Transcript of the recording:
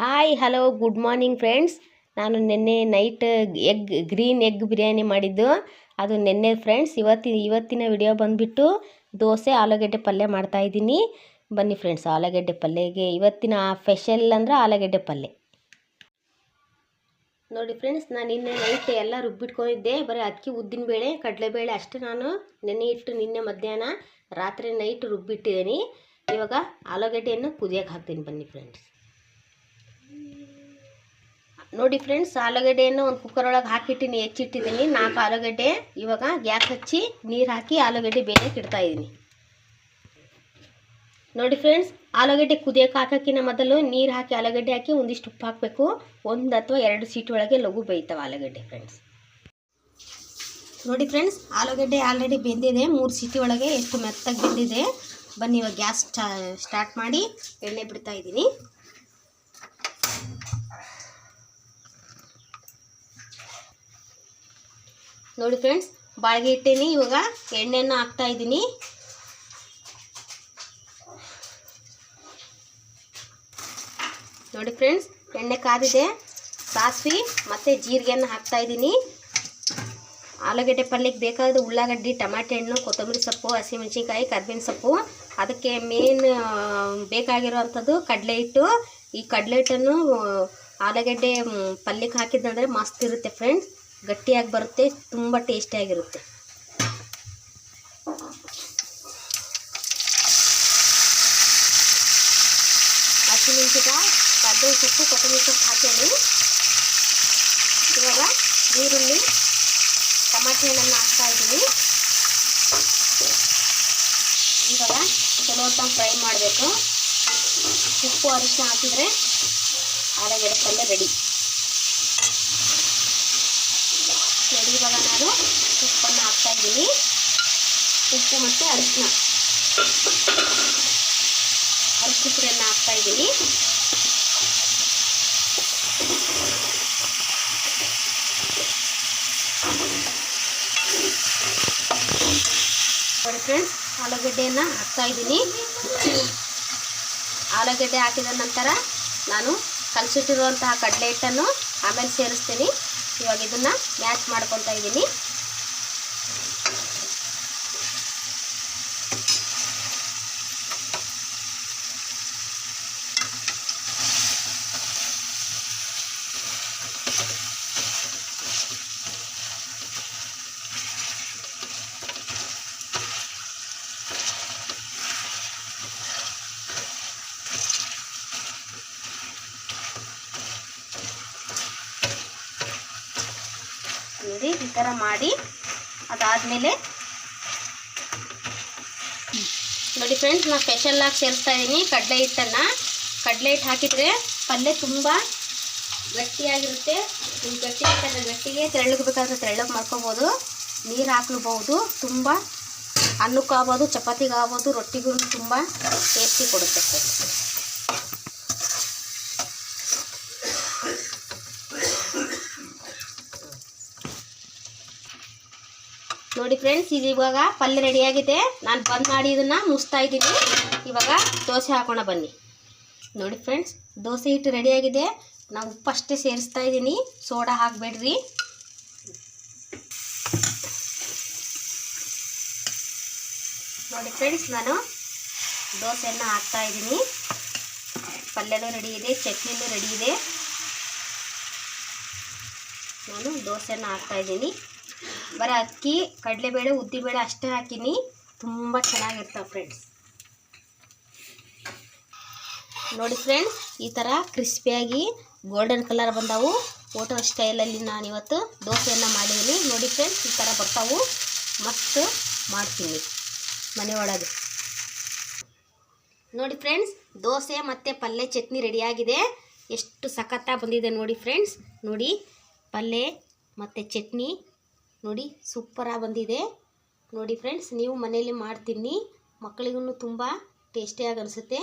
Hi hello good morning friends. ನಾನು ನಿನ್ನೆ night green egg biryani ಮಾಡಿದ್ದು ಅದು ನಿನ್ನೆ ಫ್ರೆಂಡ್ಸ್. ಇವತ್ತಿನ ವಿಡಿಯೋ ಬಂದುಬಿಟ್ಟು ದೋಸೆ ಆಲೂಗಡ್ಡೆ ಪಲ್ಯ ಮಾಡ್ತಾಯಿದ್ದೀನಿ. ಬನ್ನಿ ಫ್ರೆಂಡ್ಸ್, ಆಲೂಗಡ್ಡೆ ಪಲ್ಯಗೆ ಇವತ್ತಿನ ಸ್ಪೆಷಲ್ ಅಂದರೆ ಆಲೂಗಡ್ಡೆ ಪಲ್ಯ. ನೋಡಿ ಫ್ರೆಂಡ್ಸ್, ನಾನು ನಿನ್ನೆ ನೈಟ್ ಎಲ್ಲ ರುಬ್ಬಿಟ್ಕೊಂಡಿದ್ದೆ. ಬರೀ ಅಕ್ಕಿ ಉದ್ದಿನಬೇಳೆ ಕಡಲೆಬೇಳೆ ಅಷ್ಟೇ ನಾನು ನೆನೆ ಇಟ್ಟು ನಿನ್ನೆ ಮಧ್ಯಾಹ್ನ ರಾತ್ರಿ ನೈಟ್ ರುಬ್ಬಿಟ್ಟಿದ್ದೀನಿ. ಇವಾಗ ಆಲೂಗಡ್ಡೆಯನ್ನು ಕುದಿಯೋಕೆ ಹಾಕ್ತೀನಿ. ಬನ್ನಿ ಫ್ರೆಂಡ್ಸ್. ನೋಡಿ ಫ್ರೆಂಡ್ಸ್, ಆಲೂಗಡ್ಡೆಯನ್ನು ಒಂದು ಕುಕ್ಕರ್ ಒಳಗೆ ಹಾಕಿಟ್ಟಿನಿ, ಹೆಚ್ಚಿಟ್ಟಿದ್ದೀನಿ 4 ಆಲೂಗಡ್ಡೆ. ಇವಾಗ ಗ್ಯಾಸ್ ಹಚ್ಚಿ ನೀರು ಹಾಕಿ ಆಲೂಗಡ್ಡೆ ಬೇಯಕ್ಕೆ ಇಡ್ತಾ ಇದ್ದೀನಿ. ನೋಡಿ ಫ್ರೆಂಡ್ಸ್, ಆಲೂಗಡ್ಡೆ ಕುದಿಯೋಕೆ ಹಾಕೋಕ್ಕಿಂತ ಮೊದಲು ನೀರು ಹಾಕಿ ಆಲೂಗಡ್ಡೆ ಹಾಕಿ ಒಂದಿಷ್ಟು ಉಪ್ಪು ಹಾಕಬೇಕು. 1 ಅಥವಾ 2 ಸೀಟಿ ಒಳಗೆ ಲಘು ಬೇಯ್ತಾವೆ ಆಲೂಗಡ್ಡೆ ಫ್ರೆಂಡ್ಸ್. ನೋಡಿ ಫ್ರೆಂಡ್ಸ್, ಆಲೂಗಡ್ಡೆ ಆಲ್ರೆಡಿ ಬೆಂದಿದೆ. 3 ಸೀಟಿ ಒಳಗೆ ಎಷ್ಟು ಮೆತ್ತಗೆ ಬೆಂದಿದೆ. ಬನ್ನಿ ಇವಾಗ ಗ್ಯಾಸ್ ಸ್ಟಾರ್ಟ್ ಮಾಡಿ ಎಣ್ಣೆ ಬಿಡ್ತಾ ಇದ್ದೀನಿ. ನೋಡಿ ಫ್ರೆಂಡ್ಸ್, ಬಾಳಿಗೆ ಇಟ್ಟೇನಿ. ಇವಾಗ ಎಣ್ಣೆಯನ್ನು ಹಾಕ್ತಾ ಇದ್ದೀನಿ. ನೋಡಿ ಫ್ರೆಂಡ್ಸ್, ಎಣ್ಣೆ ಕಾದಿದೆ. ಸಾಸಿವೆ ಮತ್ತು ಜೀರಿಗೆಯನ್ನು ಹಾಕ್ತಾ ಇದ್ದೀನಿ. ಆಲೂಗಡ್ಡೆ ಪಲ್ಯಕ್ಕೆ ಬೇಕಾದ ಉಳ್ಳಾಗಡ್ಡಿ, ಟಮಾಟೆ ಹಣ್ಣು, ಕೊತ್ತಂಬರಿ ಸೊಪ್ಪು, ಹಸಿಮೆಣಸಿನ್ಕಾಯಿ, ಕರ್ಬೇವಿನ ಸೊಪ್ಪು. ಅದಕ್ಕೆ ಮೇನ್ ಬೇಕಾಗಿರುವಂಥದ್ದು ಕಡಲೆ ಹಿಟ್ಟು. ಈ ಕಡಲೆ ಹಿಟ್ಟನ್ನು ಆಲೂಗಡ್ಡೆ ಪಲ್ಯಕ್ಕೆ ಹಾಕಿದ್ದಂದರೆ ಮಸ್ತ್ ಇರುತ್ತೆ ಫ್ರೆಂಡ್ಸ್. ಗಟ್ಟಿಯಾಗಿ ಬರುತ್ತೆ, ತುಂಬ ಟೇಸ್ಟಿಯಾಗಿರುತ್ತೆ. ಹಸಿಮೆಣಸಿನ್ಕಾಯಿ, ಕರ್ಬೇವಿನ ಸೊಪ್ಪು, ಕೊತ್ತಂಬರಿ ಸೊಪ್ಪು ಹಾಕೇನಿ. ಇವಾಗ ಈರುಳ್ಳಿ, ಟಮಾಟೆ ಹಣ್ಣನ್ನು ಹಾಕ್ತಾ ಇದ್ದೀನಿ. ಇವಾಗ ಚಲೋ ಹೊತ್ತು ಫ್ರೈ ಮಾಡಬೇಕು. ಉಪ್ಪು ಅರಿಶಿನ ಹಾಕಿದರೆ ಆಲೂಗಡ್ಡೆ ಪಲ್ಯ ರೆಡಿ. ಇವಾಗ ನಾನು ಉಪ್ಪನ್ನು ಹಾಕ್ತಾ ಇದ್ದೀನಿ. ಉಪ್ಪು ಮತ್ತು ಅರಿಶಿನ ಪುಡಿಯನ್ನು ಹಾಕ್ತಾ ಇದ್ದೀನಿ. ನೋಡಿ ಫ್ರೆಂಡ್ಸ್, ಆಲೂಗಡ್ಡೆಯನ್ನು ಹಾಕ್ತಾ ಇದ್ದೀನಿ. ಆಲೂಗಡ್ಡೆ ಹಾಕಿದ ನಂತರ ನಾನು ಕಲಸಿಟ್ಟಿರುವಂತಹ ಕಡಲೆ ಹಿಟ್ಟನ್ನು ಆಮೇಲೆ ಸೇರಿಸ್ತೀನಿ. ಇವಾಗ ಇದನ್ನು ಮ್ಯಾಚ್ ಮಾಡ್ಕೊತಾ ಇದ್ದೀನಿ. ನೋಡಿ ಈ ಥರ ಮಾಡಿ ಅದಾದಮೇಲೆ ನೋಡಿ ಫ್ರೆಂಡ್ಸ್, ನಾನು ಸ್ಪೆಷಲಾಗಿ ಸೇರಿಸ್ತಾ ಇದ್ದೀನಿ ಕಡಲೆ ಹಿಟ್ಟನ್ನು. ಕಡಲೆ ಹಿಟ್ಟು ಹಾಕಿದರೆ ಪಲ್ಯ ತುಂಬ ಗಟ್ಟಿಯಾಗಿರುತ್ತೆ. ಈ ಗಟ್ಟಿ ಹಿಟ್ಟನ್ನು ಗಟ್ಟಿಗೆ ತೆಳ್ಳಗೆ ಬೇಕಾದ್ರೆ ತೆಳ್ಳಗೆ ಮಾಡ್ಕೊಬೋದು, ನೀರು ಹಾಕ್ಲೂಬಹುದು. ತುಂಬ ಅನ್ನಕ್ಕಾಗ್ಬೋದು, ಚಪಾತಿಗಾಗ್ಬೋದು, ರೊಟ್ಟಿಗೂ ತುಂಬ ಟೇಸ್ಟಿ ಕೊಡುತ್ತೆ ಫ್ರೆಂಡ್ಸ್. ನೋಡಿ ಫ್ರೆಂಡ್ಸ್, ಇದು ಇವಾಗ ಪಲ್ಯ ರೆಡಿಯಾಗಿದೆ. ನಾನು ಬಂದ್ ಮಾಡಿ ಇದನ್ನು ಮುಚ್ತಾ ಇದ್ದೀನಿ. ಇವಾಗ ದೋಸೆ ಹಾಕೋಣ ಬನ್ನಿ. ನೋಡಿ ಫ್ರೆಂಡ್ಸ್, ದೋಸೆ ಹಿಟ್ಟು ರೆಡಿಯಾಗಿದೆ. ನಾವು ಉಪ್ಪು ಅಷ್ಟೇ ಸೇರಿಸ್ತಾ ಇದ್ದೀನಿ, ಸೋಡಾ ಹಾಕಬೇಡ್ರಿ. ನೋಡಿ ಫ್ರೆಂಡ್ಸ್, ನಾನು ದೋಸೆಯನ್ನು ಹಾಕ್ತಾ ಇದ್ದೀನಿ. ಪಲ್ಯನೂ ರೆಡಿ ಇದೆ, ಚಟ್ನಿನೂ ರೆಡಿ ಇದೆ. ನಾನು ದೋಸೆಯನ್ನು ಹಾಕ್ತಾ ಇದ್ದೀನಿ. ಬರೀ ಅಕ್ಕಿ, ಕಡಲೆಬೇಳೆ, ಉದ್ದಿನಬೇಳೆ ಅಷ್ಟೇ ಹಾಕಿನಿ. ತುಂಬ ಚೆನ್ನಾಗಿರ್ತಾವೆ ಫ್ರೆಂಡ್ಸ್. ನೋಡಿ ಫ್ರೆಂಡ್ಸ್, ಈ ಥರ ಕ್ರಿಸ್ಪಿಯಾಗಿ ಗೋಲ್ಡನ್ ಕಲರ್ ಬಂದವು. ಹೋಟೆಲ್ ಸ್ಟೈಲಲ್ಲಿ ನಾನಿವತ್ತು ದೋಸೆಯನ್ನು ಮಾಡಿದ್ದೀನಿ. ನೋಡಿ ಫ್ರೆಂಡ್ಸ್, ಈ ಥರ ಬರ್ತಾವು. ಮಸ್ತ್ ಮಾಡ್ತೀನಿ ಮನೆ ಒಳಗೆ. ನೋಡಿ ಫ್ರೆಂಡ್ಸ್, ದೋಸೆ ಮತ್ತು ಪಲ್ಯ ಚಟ್ನಿ ರೆಡಿಯಾಗಿದೆ. ಎಷ್ಟು ಸಖತ್ತಾಗಿ ಬಂದಿದೆ ನೋಡಿ ಫ್ರೆಂಡ್ಸ್. ನೋಡಿ ಪಲ್ಯ ಮತ್ತು ಚಟ್ನಿ ನೋಡಿ ಸೂಪರಾಗಿ ಬಂದಿದೆ. ನೋಡಿ ಫ್ರೆಂಡ್ಸ್, ನೀವು ಮನೆಯಲ್ಲಿ ಮಾಡ್ತೀನಿ, ಮಕ್ಕಳಿಗೂ ತುಂಬ ಟೇಸ್ಟಿಯಾಗಿ ಅನಿಸುತ್ತೆ.